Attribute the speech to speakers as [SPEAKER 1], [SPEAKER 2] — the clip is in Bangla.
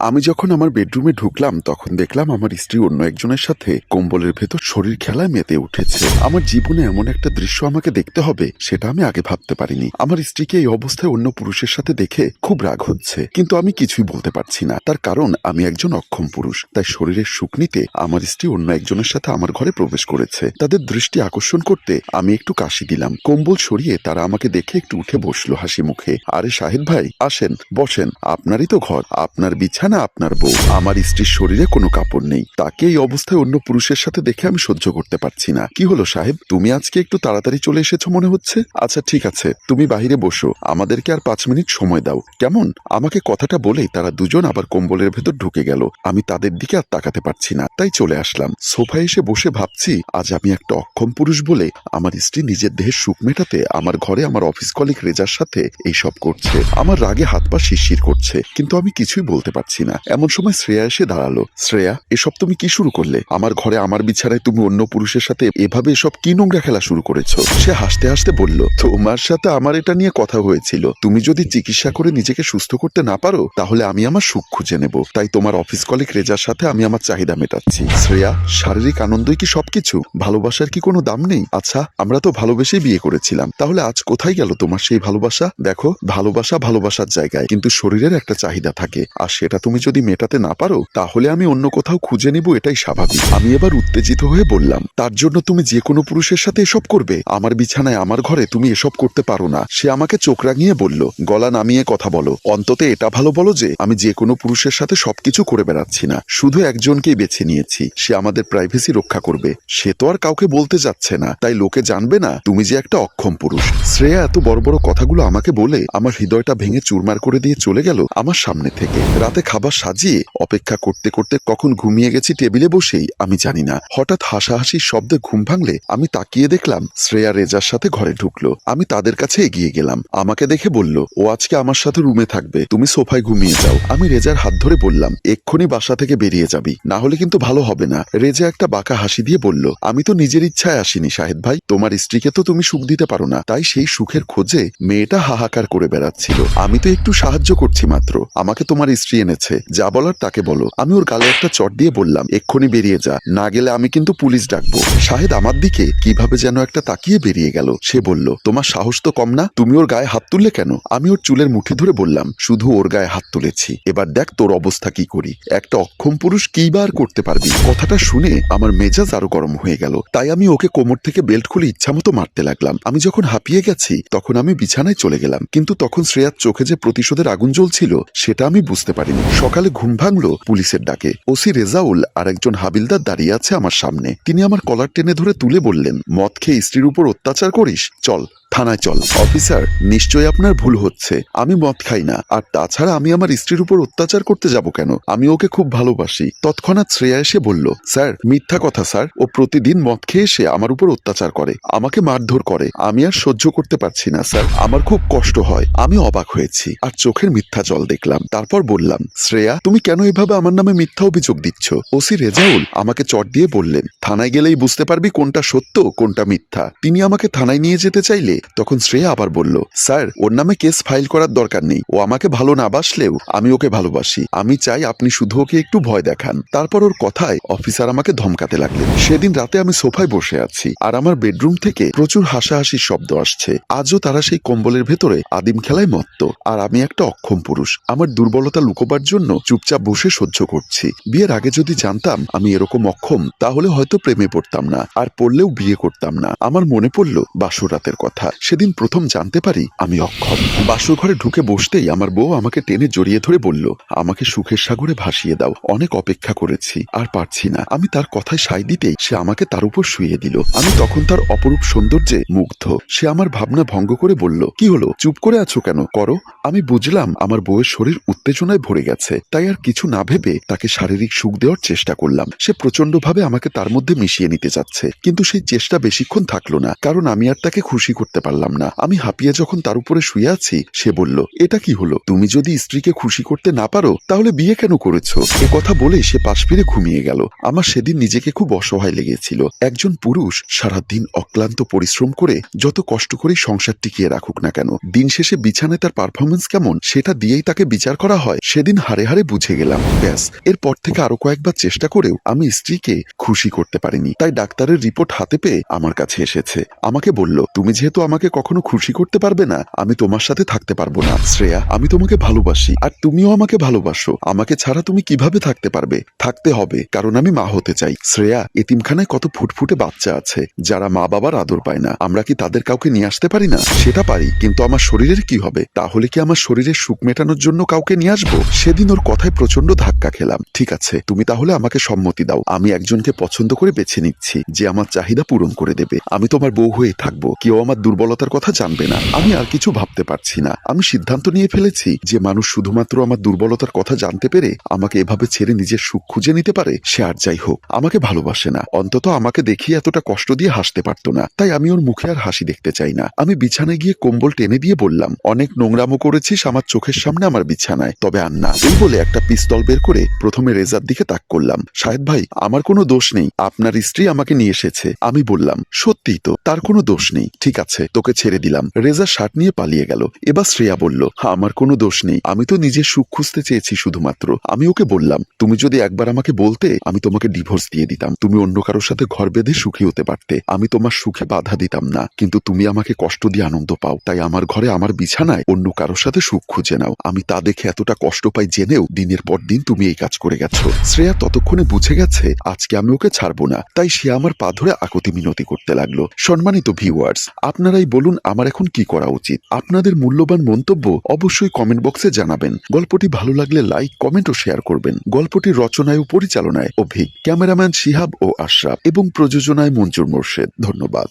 [SPEAKER 1] আমি যখন আমার বেডরুমে ঢুকলাম তখন দেখলাম আমার স্ত্রী অন্য একজনের সাথে কম্বলের ভেতর শরীর খেলায় মেতে উঠেছে। আমার জীবনে এমন একটা দৃশ্য আমাকে দেখতে হবে সেটা আমি আগে ভাবতে পারিনি। আমার স্ত্রীকে এই অবস্থায় অন্য পুরুষের সাথে দেখে খুব রাগ হচ্ছে, কিন্তু আমি কিছুই বলতে পারছি না। তার কারণ আমি একজন অক্ষম পুরুষ, তাই শরীরের সুখ নিতে আমার স্ত্রী অন্য একজনের সাথে আমার ঘরে প্রবেশ করেছে। তাদের দৃষ্টি আকর্ষণ করতে আমি একটু কাশি দিলাম। কম্বল সরিয়ে তারা আমাকে দেখে একটু উঠে বসলো হাসি মুখে। আরে শাহিদ ভাই, আসেন বসেন, আপনারই তো ঘর, আপনার বিছানা, আপনার বউ। আমার স্ত্রীর শরীরে কোনো কাপড় নেই, তাকে এই অবস্থায় অন্য পুরুষের সাথে দেখে আমি সহ্য করতে পারছি না। কি হলো সাহেব, তুমি আজকে একটু তাড়াতাড়ি চলে এসেছো মনে হচ্ছে। আচ্ছা ঠিক আছে, তুমি বাহিরে বসো, আমাদেরকে আর 5 মিনিট সময় দাও, কেমন? আমাকে কথাটা বলেই তারা দুজন আবার কম্বলের ভেতর ঢুকে গেল। আমি তাদের দিকে আর তাকাতে পারছি না, তাই চলে আসলাম। সোফায় এসে বসে ভাবছি, আজ আমি একটা অক্ষম পুরুষ বলে আমার স্ত্রী নিজের দেহের সুখ মেটাতে আমার ঘরে আমার অফিস কলিগ রেজার সাথে এইসব করছে। আমার রাগে হাত পা শিরশির করছে, কিন্তু আমি কিছুই বলতে পারছি না। এমন সময় শ্রেয়া এসে দাঁড়ালো। শ্রেয়া, এসব তুমি কি শুরু করলে? আমার ঘরে আমার বিছানায় তুমি অন্য পুরুষের সাথে এভাবে এসব কি নোংরা খেলা শুরু করেছো? সে হাসতে হাসতে বলল, তোমার সাথে আমার এটা নিয়ে কথা হয়েছিল। তুমি যদি চিকিৎসা করে নিজেকে সুস্থ করতে না পারো তাহলে আমি আমার সুখ খুঁজে নেব। তাই তোমার অফিস কলিগ রেজার সাথে আমি আমার চাহিদা মেটাচ্ছি। শ্রেয়া, শারীরিক আনন্দই কি সবকিছু? ভালোবাসার কি কোনো দাম নেই? আচ্ছা, আমরা তো ভালোবেসেই বিয়ে করেছিলাম, তাহলে আজ কোথায় গেল তোমার সেই ভালোবাসা? দেখো, ভালোবাসা ভালোবাসার জায়গায়, কিন্তু শরীরের একটা চাহিদা থাকে, আর সেটা তুমি যদি মেটাতে না পারো তাহলে আমি অন্য কোথাও খুঁজে নিব, এটাই স্বাভাবিক। আমি এবার উত্তেজিত হয়ে বললাম, তার জন্য তুমি যে কোনো পুরুষের সাথে এসব করবে? আমার বিছানায় আমার ঘরে তুমি এসব করতে পারো না। সে আমাকে চোখ রাঙিয়ে বলল, গলা নামিয়ে কথা বলো, অন্তত এটা ভালো বলো যে আমি যে কোনো পুরুষের সাথে সবকিছু করে বেড়াচ্ছি না, শুধু একজনকেই বেছে নিয়েছি। সে আমাদের প্রাইভেসি রক্ষা করবে। সে তো আর কাউকে বলতে যাচ্ছে না, তাই লোকে জানবে না তুমি যে একটা অক্ষম পুরুষ। শ্রেয়া এত বড় বড় কথাগুলো আমাকে বলে আমার হৃদয়টা ভেঙে চুরমার করে দিয়ে চলে গেল আমার সামনে থেকে। রাতে খাবার সাজিয়ে অপেক্ষা করতে করতে কখন ঘুমিয়ে গেছি টেবিলে বসেই আমি জানি না। হঠাৎ হাসাহাসির শব্দে ঘুম ভাঙলে আমি তাকিয়ে দেখলাম শ্রেয়া রেজার সাথে ঘরে ঢুকলো। আমি তাদের কাছে এগিয়ে গেলাম। আমাকে দেখে বলল, ও আজকে আমার সাথে রুমে থাকবে, তুমি সোফায় ঘুমিয়ে যাও। আমি রেজার হাত ধরে বললাম, এক্ষুনি বাসা থেকে বেরিয়ে যাবি, না হলে কিন্তু ভালো হবে না। রেজা একটা বাঁকা হাসি দিয়ে বলল, আমি তো নিজের ইচ্ছায় আসিনি শাহেদ ভাই, তোমার স্ত্রীকে তো তুমি সুখ দিতে পারো না, তাই সেই সুখের খোঁজে মেয়েটা হাহাকার করে বেড়াচ্ছিল। আমি তো একটু সাহায্য করছি মাত্র। আমাকে তোমার স্ত্রী এনেছে, যা বলার তাকে বলো। আমি ওর গালে একটা চট দিয়ে বললাম, এক্ষুনি বেরিয়ে যা, না গেলে আমি কিন্তু পুলিশ ডাকবো। শাহেদ আমার দিকে কিভাবে যেন একটা তাকিয়ে বেরিয়ে গেল। সে বলল, তোমার সাহস তো কম না, তুমি ওর গায়ে হাত তুললে কেন? আমি ওর চুলের মুঠি ধরে বললাম, শুধু ওর গায়ে হাত তুলেছি, এবার দেখ তোর অবস্থা কি করি। একটা অক্ষম পুরুষ কি বার করতে পারবি? কথাটা শুনে আমার মেজাজ আরো গরম হয়ে গেল, তাই আমি ওকে কোমর থেকে বেল্ট খুলে ইচ্ছামতো মারতে লাগলাম। আমি যখন হাঁপিয়ে গেছি তখন আমি বিছানায় চলে গেলাম, কিন্তু তখন শ্রেয়ার চোখে যে প্রতিশোধের আগুন জ্বলছিল সেটা আমি বুঝতে পারিনি। সকালে ঘুম ভাঙলো পুলিশের ডাকে। ওসি রেজাউল আর একজন হাবিলদার দাঁড়িয়ে আছে আমার সামনে। তিনি আমার কলার টেনে ধরে তুলে বললেন, মদ খেয়ে স্ত্রীর উপর অত্যাচার করিস, চল থানায় চল। অফিসার, নিশ্চয়ই আপনার ভুল হচ্ছে, আমি মদ খাই না, আর তাছাড়া আমি আমার স্ত্রীর উপর অত্যাচার করতে যাব কেন? আমি ওকে খুব ভালোবাসি। তৎক্ষণাৎ শ্রেয়া এসে বলল, স্যার মিথ্যা কথা স্যার, ও প্রতিদিন মদ খেয়ে এসে আমার উপর অত্যাচার করে, আমাকে মারধর করে। আমি আর সহ্য করতে পারছি না স্যার, আমার খুব কষ্ট হয়। আমি অবাক হয়েছি আর চোখের মিথ্যা জল দেখলাম। তারপর বললাম, শ্রেয়া তুমি কেন এভাবে আমার নামে মিথ্যা অভিযোগ দিচ্ছ? ওসি রেজাউল আমাকে চট দিয়ে বললেন, থানায় গেলেই বুঝতে পারবি কোনটা সত্য কোনটা মিথ্যা। তিনি আমাকে থানায় নিয়ে যেতে চাইলে তখন শ্রেয়া আবার বলল, স্যার ওর নামে কেস ফাইল করার দরকার নেই, ও আমাকে ভালো না বাসলেও আমি ওকে ভালোবাসি। আমি চাই আপনি শুধু ওকে একটু ভয় দেখান। তারপর ওর কথায় অফিসার আমাকে ধমকাতে লাগলেন। সেদিন রাতে আমি সোফায় বসে আছি আর আমার বেডরুম থেকে প্রচুর হাসাহাসির শব্দ আসছে। আজও তারা সেই কম্বলের ভেতরে আদিম খেলায় মত্ত, আর আমি একটা অক্ষম পুরুষ আমার দুর্বলতা লুকোবার জন্য চুপচাপ বসে সহ্য করছি। বিয়ের আগে যদি জানতাম আমি এরকম অক্ষম তাহলে হয়তো প্রেমে পড়তাম না, আর পড়লেও বিয়ে করতাম না। আমার মনে পড়ল বাসর রাতের কথা। সেদিন প্রথম জানতে পারি আমি অক্ষম। বাসর ঘরে ঢুকে বসতেই আমার বউ আমাকে টেনে জড়িয়ে ধরে বলল, আমাকে সুখের সাগরে ভাসিয়ে দাও, অনেক অপেক্ষা করেছি, আর পারছি না। আমি তার কথায় সায় দিতেই সে আমাকে তার উপর শুইয়ে দিল। আমি তখন তার অপরূপ সৌন্দর্যে মুগ্ধ। সে আমার ভাবনা ভঙ্গ করে বলল, কি হলো, চুপ করে আছো কেন, করো। আমি বুঝলাম আমার বউয়ের শরীর উত্তেজনায় ভরে গেছে, তাই আর কিছু না ভেবে তাকে শারীরিক সুখ দেওয়ার চেষ্টা করলাম। সে প্রচন্ডভাবে আমাকে তার মধ্যে মিশিয়ে নিতে চাচ্ছে, কিন্তু সেই চেষ্টা বেশিক্ষণ থাকলো না, কারণ আমি আর তাকে খুশি করতে করতে পারলাম না। আমি হাঁপিয়ে যখন তার উপরে শুয়ে আছি, সে বলল, এটা কি হলো? তুমি যদি স্ত্রীকে খুশি করতে না পারো তাহলে বিয়ে কেন করেছো? এ কথা বলে সে পাশ ফিরে ঘুমিয়ে গেল। আমার সেদিন নিজেকে খুব অসহায় লেগেছিল। একজন পুরুষ সারাদিন অক্লান্ত পরিশ্রম করে যত কষ্ট করেই সংসার টিকিয়ে রাখুক না কেন, দিন শেষে বিছানায় তার পারফরমেন্স কেমন সেটা দিয়েই তাকে বিচার করা হয়। সেদিন হারে হারে বুঝে গেলাম। ব্যাস, এরপর থেকে আরো কয়েকবার চেষ্টা করেও আমি স্ত্রীকে খুশি করতে পারিনি। তাই ডাক্তারের রিপোর্ট হাতে পেয়ে আমার কাছে এসেছে। আমাকে বলল, তুমি যেহেতু আমাকে কখনো খুশি করতে পারবে না, আমি তোমার সাথে থাকতে পারবো না। শ্রেয়া, আমি তোমাকে ভালোবাসি আর তুমিও আমাকে ভালোবাসো। আমাকে ছাড়া তুমি কিভাবে থাকতে পারবে? থাকতে হবে, কারণ আমি মা হতে চাই। শ্রেয়া, এতিমখানায় কত ফুটফুটে বাচ্চা আছে যারা মা বাবার আদর পায় না। আমরা কি তাদের কাউকে নিয়ে আসতে পারি না? সেটা পারি, কিন্তু আমার শরীরের কি হবে? তাহলে কি আমার শরীরের সুখ মেটানোর জন্য কাউকে নিয়ে আসবো? সেদিন ওর কথায় প্রচন্ড ধাক্কা খেলাম। ঠিক আছে, তুমি তাহলে আমাকে সম্মতি দাও। আমি একজনকে পছন্দ করে বেছে নিচ্ছি যে আমার চাহিদা পূরণ করে দেবে। আমি তোমার বউ হয়ে থাকবো, কেউ আমার দুর্বলতার কথা জানবে না। আমি আর কিছু ভাবতে পারছি না। আমি সিদ্ধান্ত নিয়ে ফেলেছি যে মানুষ শুধুমাত্র আমার দুর্বলতার কথা জানতে পেরে আমাকে এভাবে ছেড়ে নিজের সুখ খুঁজে নিতে পারে। সে আর যাই হোক, আমাকে ভালোবাসে না, অন্তত আমাকে দেখিয়ে এতটা কষ্ট দিয়ে হাসতে পারতো না। তাই আমি ওর মুখে আর হাসি দেখতে চাই না। আমি বিছানায় গিয়ে কম্বল টেনে দিয়ে বললাম, অনেক নোংরামো করেছিস আমার চোখের সামনে আমার বিছানায়, তবে আর না। এই বলে একটা পিস্তল বের করে প্রথমে রেজার দিকে তাক করলাম। শাহেদ ভাই, আমার কোনো দোষ নেই, আপনার স্ত্রী আমাকে নিয়ে এসেছে। আমি বললাম, সত্যিই তো, তার কোনো দোষ নেই। ঠিক আছে, তোকে ছেড়ে দিলাম। রেজা শার্ট নিয়ে পালিয়ে গেল। এবার শ্রেয়া বলল, আমার কোনো দোষ নেই, আমি তো নিজের সুখ খুঁজতে চেয়েছি শুধুমাত্র। আমি ওকে বললাম, তুমি যদি একবার আমাকে বলতে, আমি তোমাকে ডিভোর্স দিয়ে দিতাম। তুমি অন্য কারোর সাথে ঘর বেঁধে সুখী হতে পারতে। আমি তোমার সুখে বাধা দিতাম না, কিন্তু তুমি আমাকে কষ্ট দিয়ে আনন্দ পাও। তাই আমার ঘরে আমার বিছানায় অন্য কারোর সাথে সুখ খুঁজে নাও। আমি তা দেখে এতটা কষ্ট পাই জেনেও দিনের পর দিন তুমি এই কাজ করে গেছো। শ্রেয়া ততক্ষণে বুঝে গেছে আজকে আমি ওকে ছাড়বো না। তাই সে আমার পা ধরে আকতি মিনতি করতে লাগলো। সম্মানিত ভিউয়ার্স, আপনারাই বলুন আমার এখন কি করা উচিত? আপনাদের মূল্যবান মন্তব্য অবশ্যই কমেন্ট বক্সে জানাবেন। গল্পটি ভালো লাগলে লাইক, কমেন্ট ও শেয়ার করবেন। গল্পটির রচনায় ও পরিচালনায় অভিক, ক্যামেরাম্যান শিহাব ও আশরাফ এবং প্রযোজনায় মঞ্জুর মোর্শেদ। ধন্যবাদ।